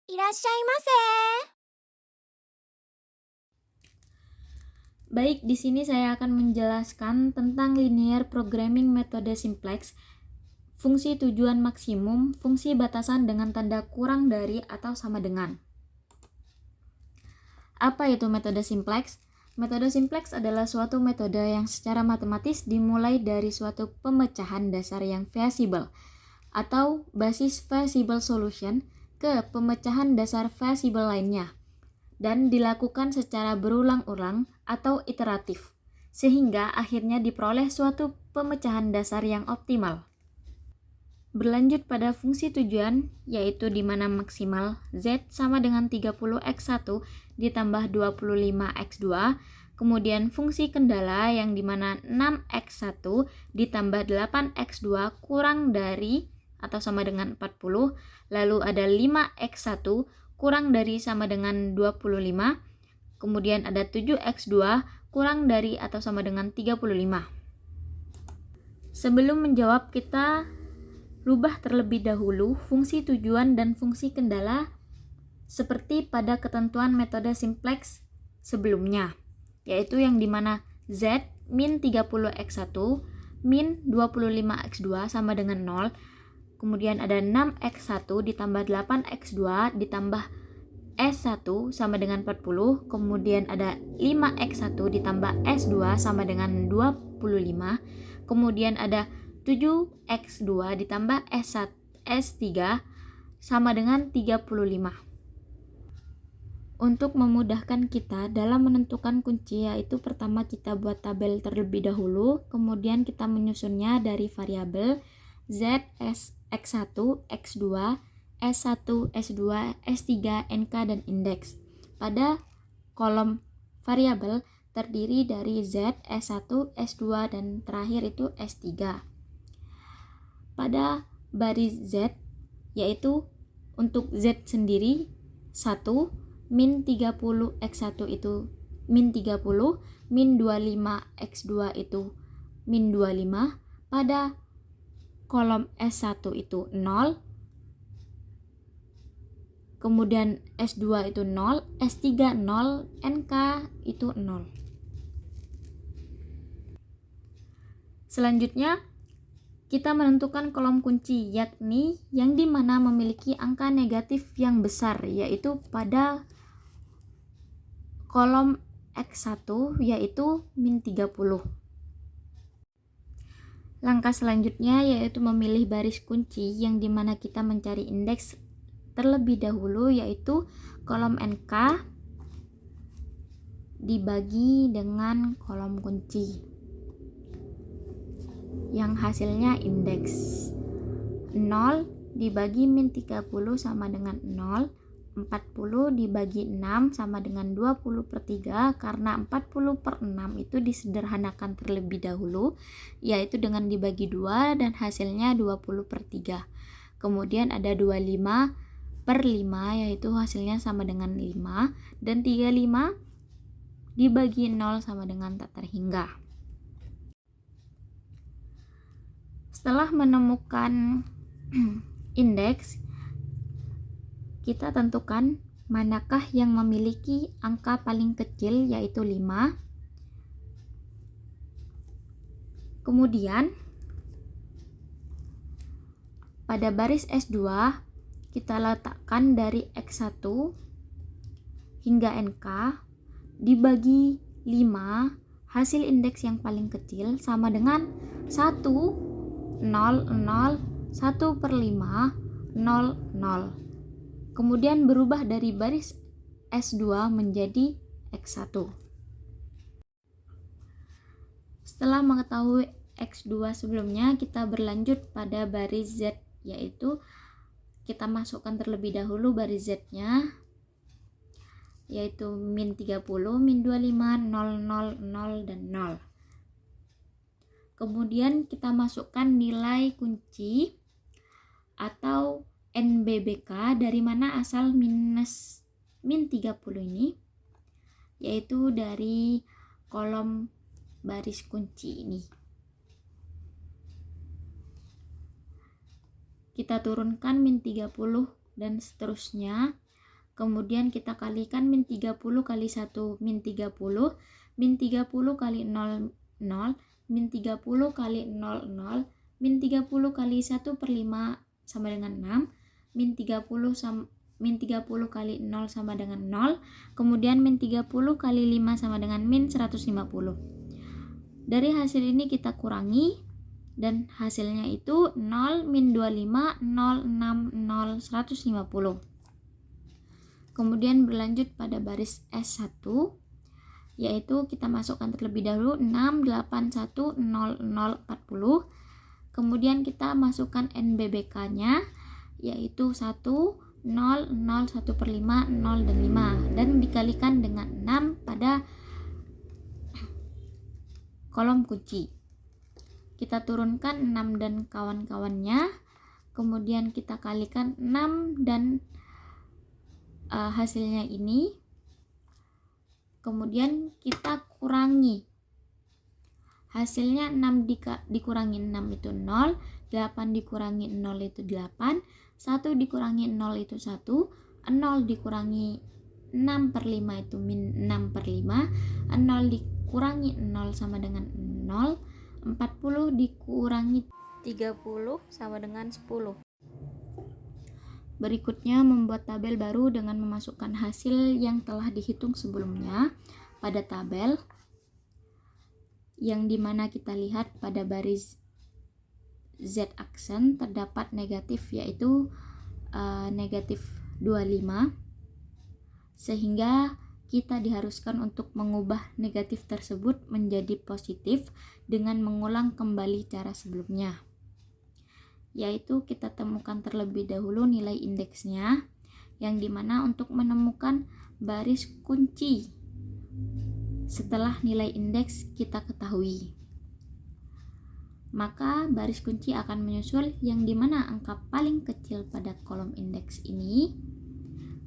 いらっしゃいませ。Baik, di sini saya akan menjelaskan tentang linear programming metode simplex, fungsi tujuan maksimum, fungsi batasan dengan tanda kurang dari atau sama dengan. Apa itu metode simplex? Metode simplex adalah suatu metode yang secara matematis dimulai dari suatu pemecahan dasar yang visible atau basis visible solution ke pemecahan dasar visible lainnya dan dilakukan secara berulang-ulang atau iteratif sehingga akhirnya diperoleh suatu pemecahan dasar yang optimal. Berlanjut pada fungsi tujuan, yaitu di mana maksimal Z sama dengan 30x1 ditambah 25x2, kemudian fungsi kendala yang di mana 6x1 ditambah 8x2 kurang dari atau sama dengan 40, lalu ada 5x1 kurang dari sama dengan 25, kemudian ada 7x2 kurang dari atau sama dengan 35. Sebelum menjawab, kita rubah terlebih dahulu fungsi tujuan dan fungsi kendala seperti pada ketentuan metode simplex sebelumnya, yaitu yang dimana Z min 30x1 min 25x2 sama dengan 0, kemudian ada 6x1 ditambah 8x2 ditambah S1 sama dengan 40, kemudian ada 5x1 ditambah S2 sama dengan 25, kemudian ada 7x2 ditambah S1, S3 sama dengan 35. Untuk memudahkan kita dalam menentukan kunci, yaitu pertama kita buat tabel terlebih dahulu, kemudian kita menyusunnya dari variabel Z, X1, X2, S1, S2, S3, NK, dan indeks. Pada kolom variabel terdiri dari Z, S1, S2, dan terakhir itu S3. Pada baris Z, yaitu untuk Z sendiri 1, min 30x1 itu min 30, min 25x2 itu min 25, pada kolom S1 itu 0, kemudian S2 itu 0, S3 0, NK itu 0. Selanjutnya kita menentukan kolom kunci, yakni yang dimana memiliki angka negatif yang besar, yaitu pada kolom X1 yaitu min 30. Langkah selanjutnya yaitu memilih baris kunci yang dimana kita mencari indeks terlebih dahulu, yaitu kolom NK dibagi dengan kolom kunci yang hasilnya indeks. 0 dibagi min 30 sama dengan 0, 40 dibagi 6 sama dengan 20/3, karena 40/6 itu disederhanakan terlebih dahulu, yaitu dengan dibagi 2 dan hasilnya 20/3. Kemudian ada 25/5 yaitu hasilnya sama dengan 5, dan 35 dibagi 0 sama dengan tak terhingga. Setelah menemukan indeks, kita tentukan manakah yang memiliki angka paling kecil, yaitu 5. Kemudian pada baris S2 kita letakkan dari X1 hingga NK dibagi 5, hasil indeks yang paling kecil sama dengan 1, 0, 0, 1/5, 0, 0. Kemudian berubah dari baris S2 menjadi X1. Setelah mengetahui X2 sebelumnya, kita berlanjut pada baris Z, yaitu kita masukkan terlebih dahulu baris Z-nya, yaitu min 30, min 25, 0, 0, 0, dan 0. Kemudian kita masukkan nilai kunci atau NBBK dari mana asal min 30 ini, yaitu dari kolom baris kunci ini. Kita turunkan min 30 dan seterusnya Kemudian kita kalikan min 30 kali 1 min 30, min 30 kali 0, 0, min 30 kali 0, 0, min 30 kali 1 per 5 sama dengan 6, min 30 kali 0 sama dengan 0, kemudian min 30 kali 5 sama dengan min 150. Dari hasil ini kita kurangi, dan hasilnya itu 0, min 25, 0, 6, 0, 150. Kemudian berlanjut pada baris S1, yaitu kita masukkan terlebih dahulu 6, 8, 1, 0, 0, 40. Kemudian kita masukkan NBBK-nya, yaitu 1, 0, 0, 1 per 5, 0, dan 5. Dan dikalikan dengan 6 pada kolom kunci. Kita turunkan 6 dan kawan-kawannya, kemudian kita kalikan 6 dan hasilnya ini, kemudian kita kurangi. Hasilnya 6 dikurangi 6 itu 0, 8 dikurangi 0 itu 8, 1 dikurangi 0 itu 1, 0 dikurangi 6 per 5 itu min 6 per 5, 0 dikurangi 0 sama dengan 0, 40 dikurangi 30 sama dengan 10. Berikutnya membuat tabel baru dengan memasukkan hasil yang telah dihitung sebelumnya pada tabel, yang dimana kita lihat pada baris Z aksen terdapat negatif, yaitu negatif 25, sehingga kita diharuskan untuk mengubah negatif tersebut menjadi positif dengan mengulang kembali cara sebelumnya, yaitu kita temukan terlebih dahulu nilai indeksnya, yang dimana untuk menemukan baris kunci setelah nilai indeks kita ketahui, maka baris kunci akan menyusul yang dimana angka paling kecil pada kolom indeks ini,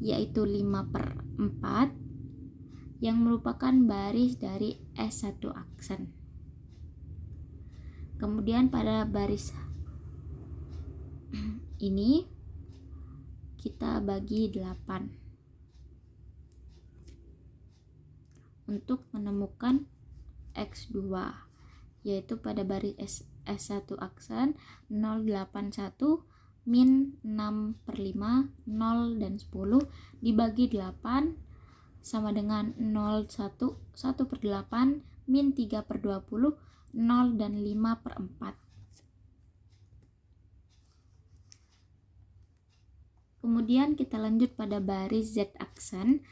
yaitu 5/4, yang merupakan baris dari S1 aksen. Kemudian pada baris ini kita bagi 8 untuk menemukan X2, yaitu pada baris S1 aksen 081 min 6 per 5, 0 dan 10 dibagi 8 sama dengan 0, 1 per 8, min 3 per 20, 0 dan 5 per 4. Kemudian kita lanjut pada baris Z aksen,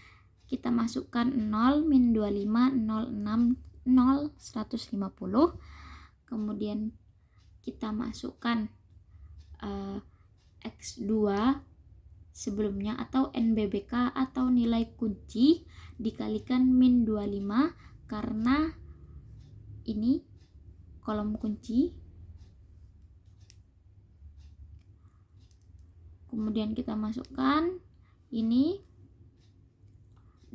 kita masukkan 0, min 25, 0, 6, 0, 150. Kemudian kita masukkan X2 sebelumnya atau NBBK atau nilai kunci dikalikan min 25, karena ini kolom kunci. Kemudian kita masukkan ini,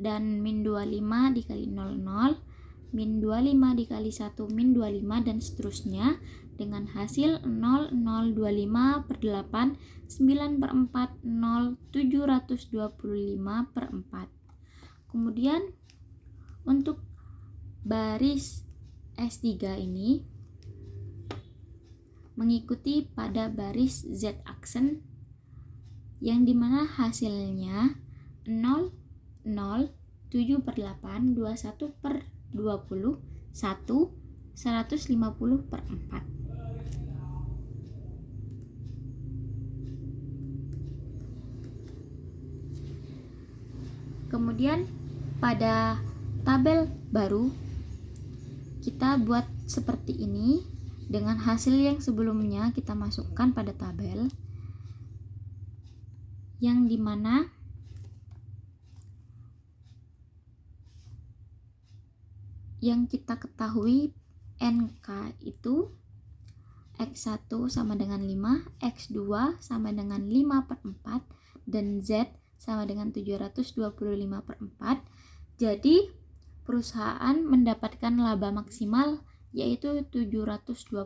dan min 25 dikali 00, min 25 dikali 1 min 25, dan seterusnya dengan hasil 0, 0, 25 per 8, 9 per 4, 0, 725 per 4. Kemudian untuk baris S3 ini mengikuti pada baris Z aksen, yang dimana hasilnya 0, 0, 7 per 8, 21 per 20, 1, 150 per 4. Kemudian pada tabel baru kita buat seperti ini, dengan hasil yang sebelumnya kita masukkan pada tabel, yang dimana yang kita ketahui NK itu X1 sama dengan 5, X2 sama dengan 5 per 4, dan Z sama dengan 725 per 4. Jadi perusahaan mendapatkan laba maksimal yaitu 725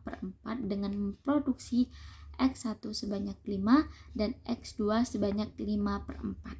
per 4 dengan memproduksi X1 sebanyak 5 dan X2 sebanyak 5 per 4.